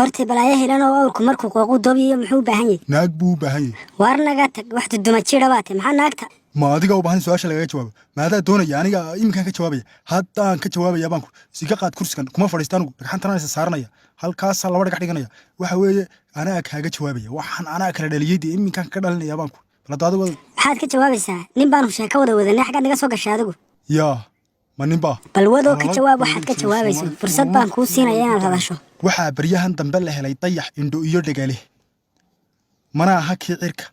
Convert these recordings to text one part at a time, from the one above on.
horta balaayo helana oo awrku markuu qooqu doobiyo muxuu u baahan yahay naag buu u baahan yahay waar naga tag waxtu duma jira baate maxaa naagta ma adiga u baahan su'aasha laga jawaabo maadaa doonaya aniga iminkan ka jawaabaya haddaan ka jawaabaya baan ku siga qaad kursigan kuma fadhiistaan dhagxantanaysa saaranaya halkaas laba dhagax dhiganaya waxa weeye anaa kaaga jawaabaya waxaan anaa kala dhaliyay iminkan ka dhalinaya baan ku baladaadu maxaad ka jawaabaysaa nin baan sheeko wada wadanay xagga naga soo gashay adigu yaa ma nin baa bal wado ka jawaab waxaad ka jawaabaysaa fursad baan kuu siinaya inaad hadasho waxaa baryahan dambe la helay dayax indho iyo dhagaale mana aha kii cirka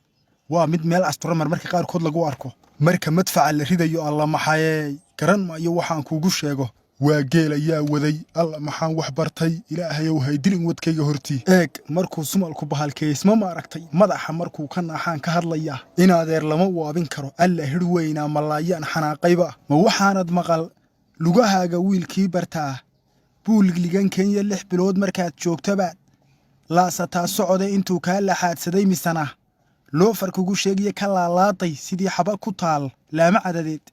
waa mid meel asturan marmarka qaarkood lagu arko marka madfaca la ridayo alla maxay garan maayo waxaan kuugu sheego waa geel ayaa waday alla maxaan wax bartay ilaahayow haydilin wadkayga hortii eeg markuu sumalku bahalkeysma ma aragtay madaxa markuu ka naaxaan ka hadlaya in adeer lama waabin karo alla hir weynaa malaayaan xanaaqayba ma waxaanad maqal lugahaaga wiilkii bartaa buuligligan Kenya 6 bilood markaad joogtaba laasataa socda intuu ka laxaadsaday misana loo farkugu sheegay ka laalaaday sidii xaba ku taal laama cadadeed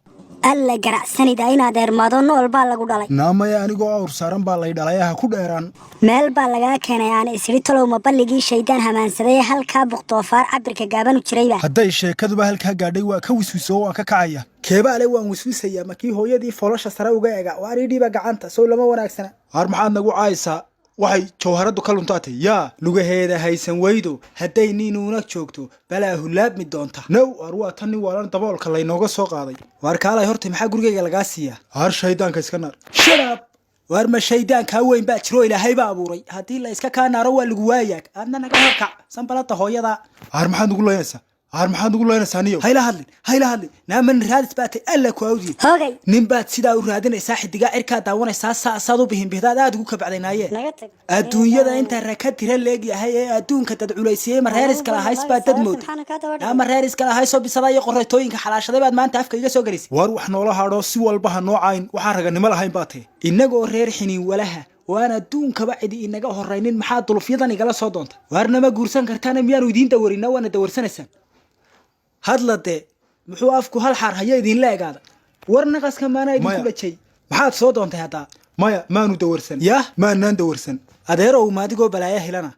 alla garacsanida inaad eermaado nool baa lagu dhalay naamaya anigoo awr saaran baa lay dhalayaha ku dheeraan meel baa laga keenay aan isri talow ma balligii shaydaan hamaansaday halka buqtoofaar cabirka gaaban u jirayba hadday sheekaduba halka gaadhay waa ka wiswiso oo ka kacaya keebaale waan wiswisaya markii hooyadii folasha sare uga eega waariidhiba gacanta soo lama wanaagsana har maxaad nagu caaysaa waxay jawharadu ka luntaatay yaa lugaheeda haysan weydo hadday niinuuna joogto balaa hulaabmi doonta now arwaa tan walan daboolka la inooga soo qaaday war kaalay horta maxaa gurigayga laga siiya har shaydaanka iska naar sharaab war ma shaydaanka weyn baa jiro ilaahay baa abuuray hadii la iska ka naaro waa lagu waayaag adna naga horkac sanbalada hooyada har maxaad ugu leeyaysaa har maxaad ugu leeyaysaa niyo hayla hadlin naaman raadis baatay alla ku awdi hogay nin baad sidaa u raadinaysaa xidiga cirka daawanaysaa saasad u bihin bihdaad aad ugu kabacdaynaaye adduunyada inta raka tira leegyahay ee adduunka dad culaysiyay mareeris kala hays baa dad mood mareeris kala hayso bisada iyo qoraytooyinka xalaashaday baad maanta afka iga soo garisay war wax noola haadho si walba ha noocayn waxa raganimo lahayn baatay inagoo reer xiniin walaha waan adduunkaba cidi inaga horeynin maxaa dulufyadan igala soo doonta warnama guursan kartaan miyaanu idiin dawarina waana dawarsanaysan hadlade muxuu afku hal xaar haya idin leegaada warna qaska maana idin ku dhacay maxaad soo doontay hada maya maanu dawarsan yaa maanaan dawarsan adeerow maadigoo balaayo helana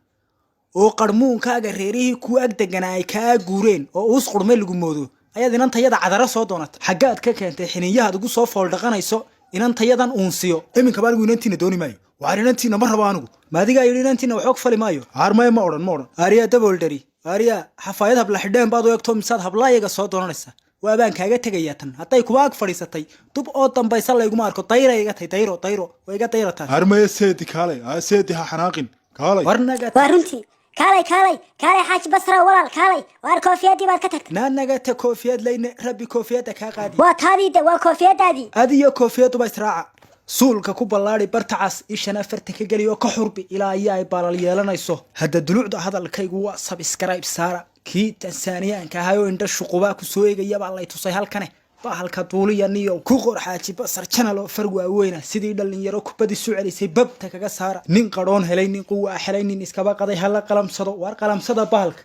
oo qarmuunkaaga reerihii ku ag deganaa ay ka guureen oo uus qurmay lagu moodo ayaad inan tayada cadara soo doonata xagaad ka keentay xiniyaha ugu soo fool dhaqanayso inan tayadan uunsiyo iminka baaligu inantiina dooni maayo waxaan inantiina ma rabo anigu maadiga ay inantiina wax og fali maayo harmay ma oran ariya double dari ariya xafaayad habla xidheen baad u egto misaad hablaayga soo doonanaysa waa baan kaaga tagayaa tan haday kuwa ag fadhiisatay dub oo dambaysan la iguma arko dayrayga tay dayro way iga dayrata harmay seedi kaalay seedi ha xanaaqin kaalay warnaga warunti kaalay Xaaji Basar walaal kaalay waar koofiyadii baad ka tagtay naanaga ta koofiyad leeyne rabbi koofiyada ka qaadi waa taadii waa koofiyadaadii adiyo koofiyadu ba israaca suulka ku ballaari bartacas ishana farta ka galiyo ka xurbi ilaa ay balal yeelanayso hada dulucda hadalkaygu waa subscribe saara kii Tansaaniyaanka hayo indha shuquba ku soo eegaya baa la tusay halkane baa halka duuliyaniyo ku qor Xaaji Basar channel oo farwa weyna sidii dhalinyaro ku badi soo celisay babta kaga saara nin qaroon helay nin quwa helay nin iskaba qaday hal qalamsado war qalamsada baalka